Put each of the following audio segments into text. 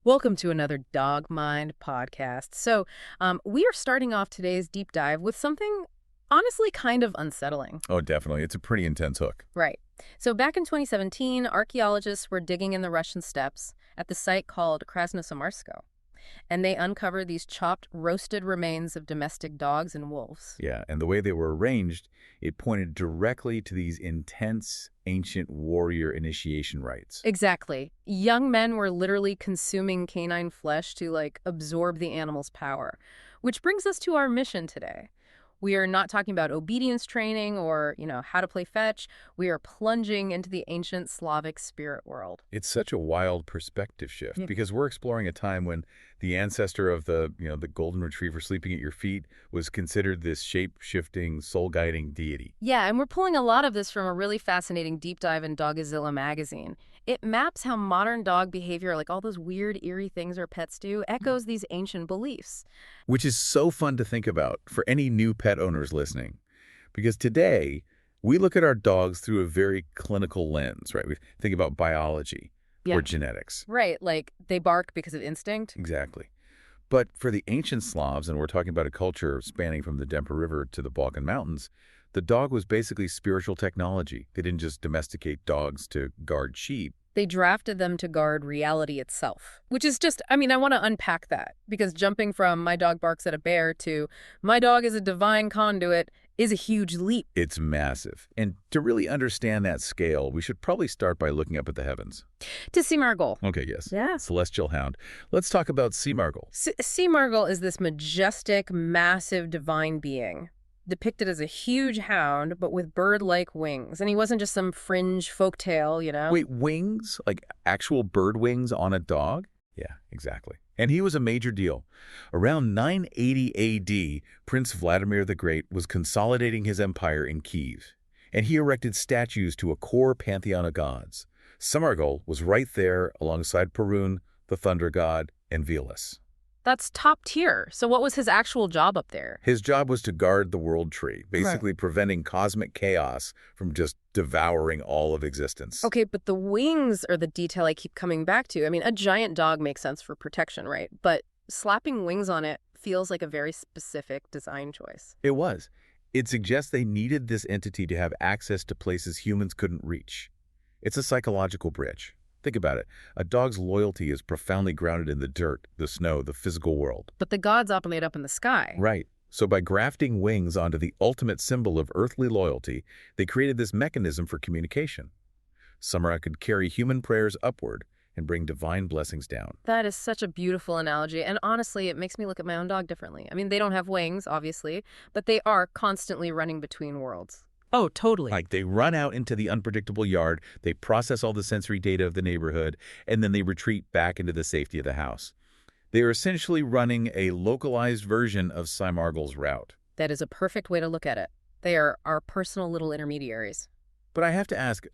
Welcome to another Dog Mind podcast. We are starting off today's deep dive with something honestly kind of unsettling. Oh, definitely. It's a pretty intense hook. Right. So, back in 2017, archaeologists were digging in the Russian steppes at the site called Krasnosamarsko, and they uncovered these chopped, roasted remains of domestic dogs and wolves. Yeah, and the way they were arranged, it pointed directly to these intense, ancient warrior initiation rites. Exactly. Young men were literally consuming canine flesh to, absorb the animal's power. Which brings us to our mission today. We are not talking about obedience training or, how to play fetch. We are plunging into the ancient Slavic spirit world. It's such a wild perspective shift because we're exploring a time when the ancestor of the golden retriever sleeping at your feet was considered this shape-shifting, soul-guiding deity. Yeah, and we're pulling a lot of this from a really fascinating deep dive in Dogzilla magazine. It maps how modern dog behavior, like all those weird, eerie things our pets do, echoes these ancient beliefs. Which is so fun to think about for any new pet owners listening. Because today, we look at our dogs through a very clinical lens, right? We think about biology or genetics. Right, like they bark because of instinct. Exactly. But for the ancient Slavs, and we're talking about a culture spanning from the Dnieper River to the Balkan Mountains, the dog was basically spiritual technology. They didn't just domesticate dogs to guard sheep. They drafted them to guard reality itself, which is just, I want to unpack that, because jumping from my dog barks at a bear to my dog is a divine conduit is a huge leap. It's massive. And to really understand that scale, we should probably start by looking up at the heavens. To Seamargul. Okay, yes. Yeah. Celestial hound. Let's talk about Seamargul. Seamargul is this majestic, massive, divine being, depicted as a huge hound, but with bird-like wings. And he wasn't just some fringe folktale, Wait, wings? Like actual bird wings on a dog? Yeah, exactly. And he was a major deal. Around 980 A.D., Prince Vladimir the Great was consolidating his empire in Kiev, and he erected statues to a core pantheon of gods. Seamargul was right there alongside Perun, the thunder god, and Veles. That's top tier. So what was his actual job up there? His job was to guard the world tree, basically preventing cosmic chaos from just devouring all of existence. Okay, but the wings are the detail I keep coming back to. A giant dog makes sense for protection, right? But slapping wings on it feels like a very specific design choice. It was. It suggests they needed this entity to have access to places humans couldn't reach. It's a psychological bridge. Think about it. A dog's loyalty is profoundly grounded in the dirt, the snow, the physical world. But the gods operate up in the sky. Right. So by grafting wings onto the ultimate symbol of earthly loyalty, they created this mechanism for communication. Samara could carry human prayers upward and bring divine blessings down. That is such a beautiful analogy, and honestly, it makes me look at my own dog differently. They don't have wings, obviously, but they are constantly running between worlds. Oh, totally. Like they run out into the unpredictable yard, they process all the sensory data of the neighborhood, and then they retreat back into the safety of the house. They are essentially running a localized version of Seamargul's route. That is a perfect way to look at it. They are our personal little intermediaries. But I have to ask,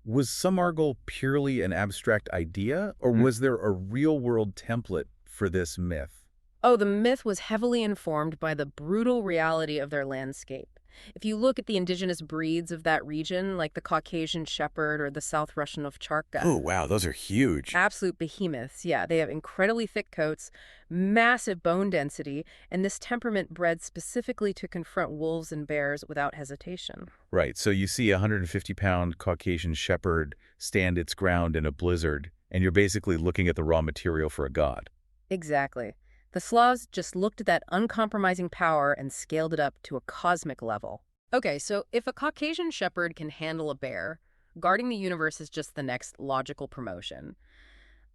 was Seamargul purely an abstract idea, or was there a real-world template for this myth? Oh, the myth was heavily informed by the brutal reality of their landscape. If you look at the indigenous breeds of that region, like the Caucasian Shepherd or the South Russian Ovcharka. Oh, wow, those are huge. Absolute behemoths, yeah. They have incredibly thick coats, massive bone density, and this temperament bred specifically to confront wolves and bears without hesitation. Right, so you see a 150-pound Caucasian Shepherd stand its ground in a blizzard, and you're basically looking at the raw material for a god. Exactly. The Slavs just looked at that uncompromising power and scaled it up to a cosmic level. Okay, so if a Caucasian Shepherd can handle a bear, guarding the universe is just the next logical promotion.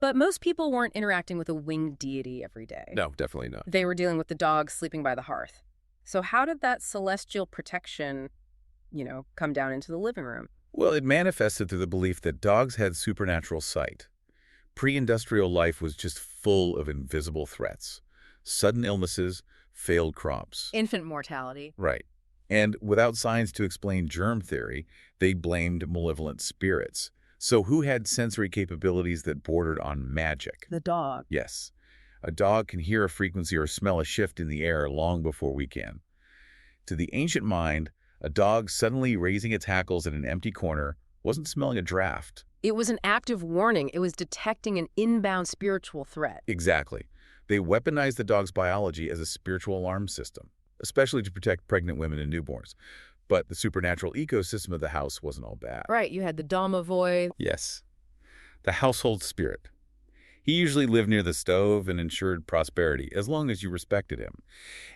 But most people weren't interacting with a winged deity every day. No, definitely not. They were dealing with the dog sleeping by the hearth. So how did that celestial protection, come down into the living room? Well, it manifested through the belief that dogs had supernatural sight. Pre-industrial life was just full of invisible threats. Sudden illnesses, failed crops. Infant mortality. Right. And without science to explain germ theory, they blamed malevolent spirits. So who had sensory capabilities that bordered on magic? The dog. Yes. A dog can hear a frequency or smell a shift in the air long before we can. To the ancient mind, a dog suddenly raising its hackles in an empty corner wasn't smelling a draft. It was an active warning. It was detecting an inbound spiritual threat. Exactly. They weaponized the dog's biology as a spiritual alarm system, especially to protect pregnant women and newborns. But the supernatural ecosystem of the house wasn't all bad. Right, you had the domovoi. Yes. The household spirit. He usually lived near the stove and ensured prosperity, as long as you respected him.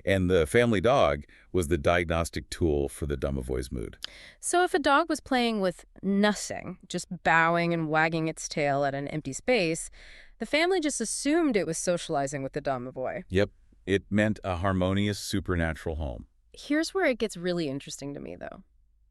And the family dog was the diagnostic tool for the domovoy's mood. So if a dog was playing with nothing, just bowing and wagging its tail at an empty space, the family just assumed it was socializing with the domovoi. Yep, it meant a harmonious supernatural home. Here's where it gets really interesting to me, though.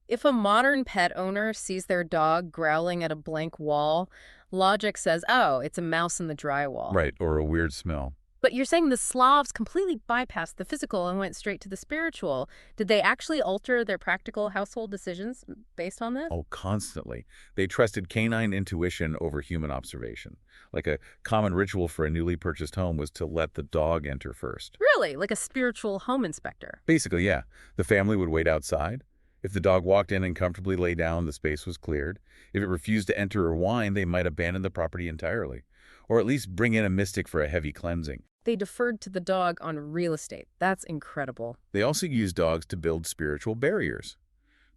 If a modern pet owner sees their dog growling at a blank wall, logic says, oh, it's a mouse in the drywall. Right, or a weird smell. But you're saying the Slavs completely bypassed the physical and went straight to the spiritual. Did they actually alter their practical household decisions based on this? Oh, constantly. They trusted canine intuition over human observation. Like a common ritual for a newly purchased home was to let the dog enter first. Really? Like a spiritual home inspector? Basically, yeah. The family would wait outside. If the dog walked in and comfortably lay down, the space was cleared. If it refused to enter or whine, they might abandon the property entirely, or at least bring in a mystic for a heavy cleansing. They deferred to the dog on real estate. That's incredible. They also used dogs to build spiritual barriers.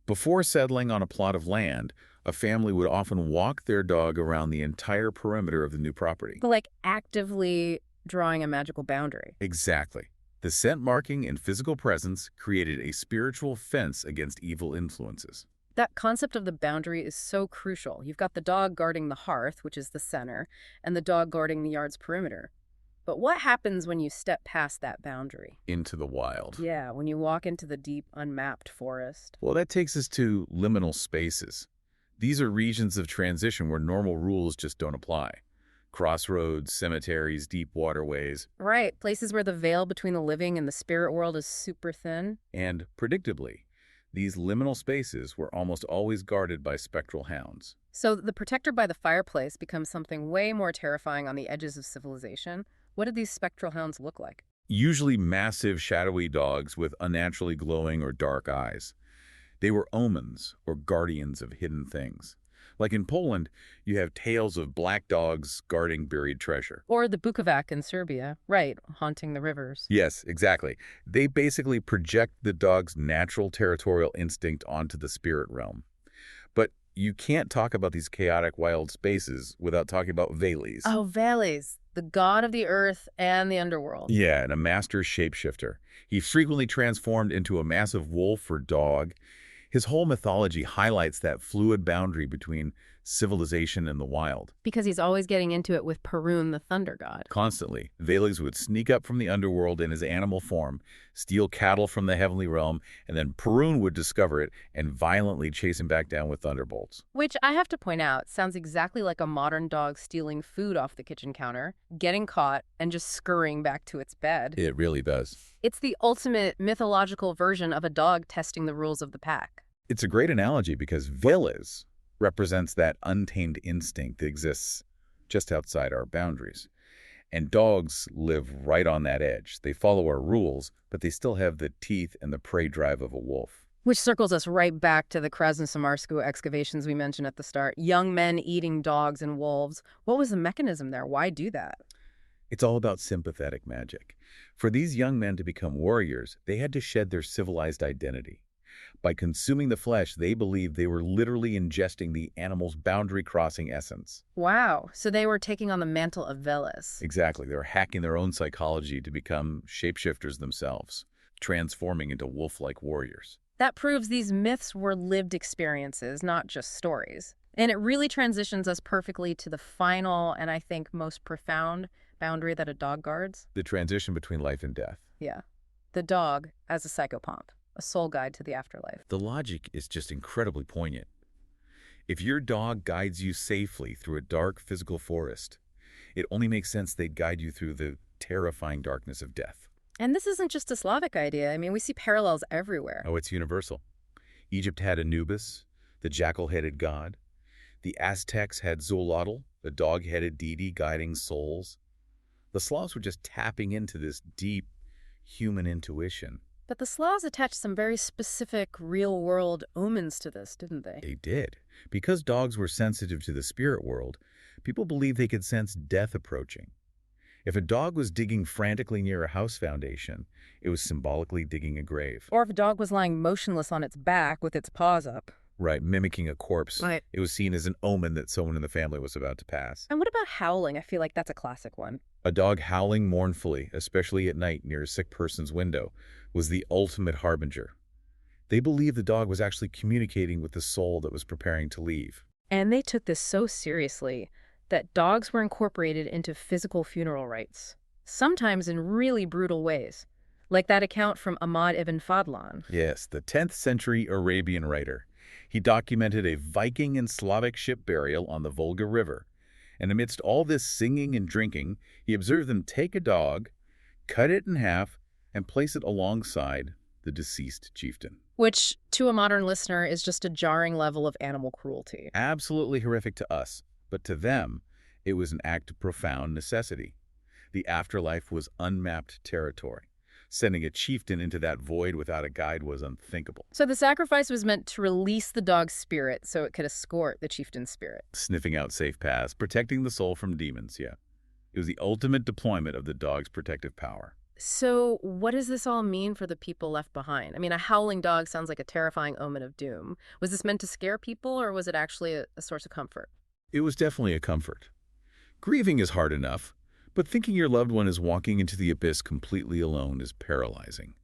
Before settling on a plot of land, a family would often walk their dog around the entire perimeter of the new property. Like actively drawing a magical boundary. Exactly. The scent marking and physical presence created a spiritual fence against evil influences. That concept of the boundary is so crucial. You've got the dog guarding the hearth, which is the center, and the dog guarding the yard's perimeter. But what happens when you step past that boundary? Into the wild. Yeah, when you walk into the deep, unmapped forest. Well, that takes us to liminal spaces. These are regions of transition where normal rules just don't apply. Crossroads, cemeteries, deep waterways. Right, places where the veil between the living and the spirit world is super thin. And, predictably, these liminal spaces were almost always guarded by spectral hounds. So the protector by the fireplace becomes something way more terrifying on the edges of civilization. What did these spectral hounds look like? Usually massive, shadowy dogs with unnaturally glowing or dark eyes. They were omens, or guardians of hidden things. Like in Poland, you have tales of black dogs guarding buried treasure. Or the Bukovac in Serbia, right, haunting the rivers. Yes, exactly. They basically project the dog's natural territorial instinct onto the spirit realm. But you can't talk about these chaotic wild spaces without talking about Veles. Oh, Veles, the god of the earth and the underworld. Yeah, and a master shapeshifter. He frequently transformed into a massive wolf or dog. His whole mythology highlights that fluid boundary between civilization and the wild. Because he's always getting into it with Perun, the thunder god. Constantly, Veles would sneak up from the underworld in his animal form, steal cattle from the heavenly realm, and then Perun would discover it and violently chase him back down with thunderbolts. Which, I have to point out, sounds exactly like a modern dog stealing food off the kitchen counter, getting caught, and just scurrying back to its bed. It really does. It's the ultimate mythological version of a dog testing the rules of the pack. It's a great analogy because Veles represents that untamed instinct that exists just outside our boundaries. And dogs live right on that edge. They follow our rules, but they still have the teeth and the prey drive of a wolf. Which circles us right back to the Krasnosamarsko excavations we mentioned at the start. Young men eating dogs and wolves. What was the mechanism there? Why do that? It's all about sympathetic magic. For these young men to become warriors, they had to shed their civilized identity. By consuming the flesh, they believed they were literally ingesting the animal's boundary-crossing essence. Wow. So they were taking on the mantle of Veles. Exactly. They were hacking their own psychology to become shapeshifters themselves, transforming into wolf-like warriors. That proves these myths were lived experiences, not just stories. And it really transitions us perfectly to the final and I think most profound boundary that a dog guards. The transition between life and death. Yeah. The dog as a psychopomp. A soul guide to the afterlife. The logic is just incredibly poignant. If your dog guides you safely through a dark physical forest, it only makes sense they'd guide you through the terrifying darkness of death. And this isn't just a Slavic idea. I mean, we see parallels everywhere. Oh, it's universal. Egypt had Anubis, the jackal-headed god. The Aztecs had Xoolotl, the dog-headed deity guiding souls. The Slavs were just tapping into this deep human intuition. But the Slavs attached some very specific, real-world omens to this, didn't they? They did. Because dogs were sensitive to the spirit world, people believed they could sense death approaching. If a dog was digging frantically near a house foundation, it was symbolically digging a grave. Or if a dog was lying motionless on its back with its paws up. Right, mimicking a corpse. Right. It was seen as an omen that someone in the family was about to pass. And what about howling? I feel like that's a classic one. A dog howling mournfully, especially at night near a sick person's window, was the ultimate harbinger. They believed the dog was actually communicating with the soul that was preparing to leave. And they took this so seriously that dogs were incorporated into physical funeral rites, sometimes in really brutal ways, like that account from Ahmad ibn Fadlan. Yes, the 10th century Arabian writer. He documented a Viking and Slavic ship burial on the Volga River. And amidst all this singing and drinking, he observed them take a dog, cut it in half, and place it alongside the deceased chieftain. Which, to a modern listener, is just a jarring level of animal cruelty. Absolutely horrific to us, but to them, it was an act of profound necessity. The afterlife was unmapped territory. Sending a chieftain into that void without a guide was unthinkable. So the sacrifice was meant to release the dog's spirit so it could escort the chieftain's spirit. Sniffing out safe paths, protecting the soul from demons, yeah. It was the ultimate deployment of the dog's protective power. So what does this all mean for the people left behind? I mean, a howling dog sounds like a terrifying omen of doom. Was this meant to scare people, or was it actually a source of comfort? It was definitely a comfort. Grieving is hard enough, but thinking your loved one is walking into the abyss completely alone is paralyzing.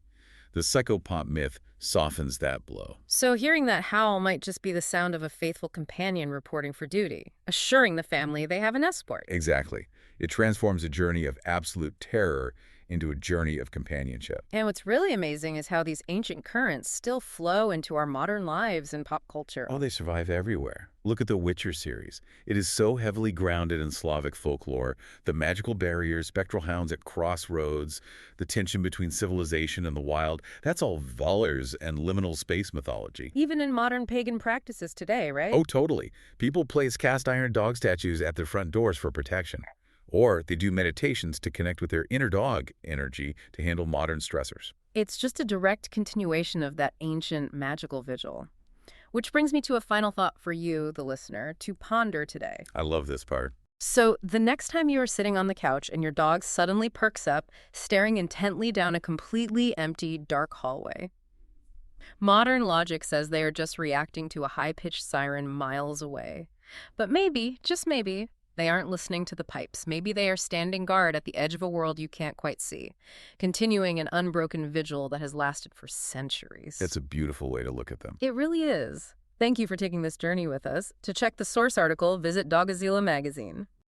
The psychopomp myth softens that blow. So hearing that howl might just be the sound of a faithful companion reporting for duty, assuring the family they have an escort. Exactly. It transforms a journey of absolute terror into a journey of companionship. And what's really amazing is how these ancient currents still flow into our modern lives and pop culture. Oh, they survive everywhere. Look at the Witcher series. It is so heavily grounded in Slavic folklore. The magical barriers, spectral hounds at crossroads, the tension between civilization and the wild, that's all Valers and liminal space mythology. Even in modern pagan practices today, right? Oh, totally. People place cast iron dog statues at their front doors for protection. Or they do meditations to connect with their inner dog energy to handle modern stressors. It's just a direct continuation of that ancient magical vigil. Which brings me to a final thought for you, the listener, to ponder today. I love this part. So the next time you are sitting on the couch and your dog suddenly perks up, staring intently down a completely empty, dark hallway, modern logic says they are just reacting to a high-pitched siren miles away. But maybe, just maybe, they aren't listening to the pipes. Maybe they are standing guard at the edge of a world you can't quite see, continuing an unbroken vigil that has lasted for centuries. It's a beautiful way to look at them. It really is. Thank you for taking this journey with us. To check the source article, visit Dogazilla magazine.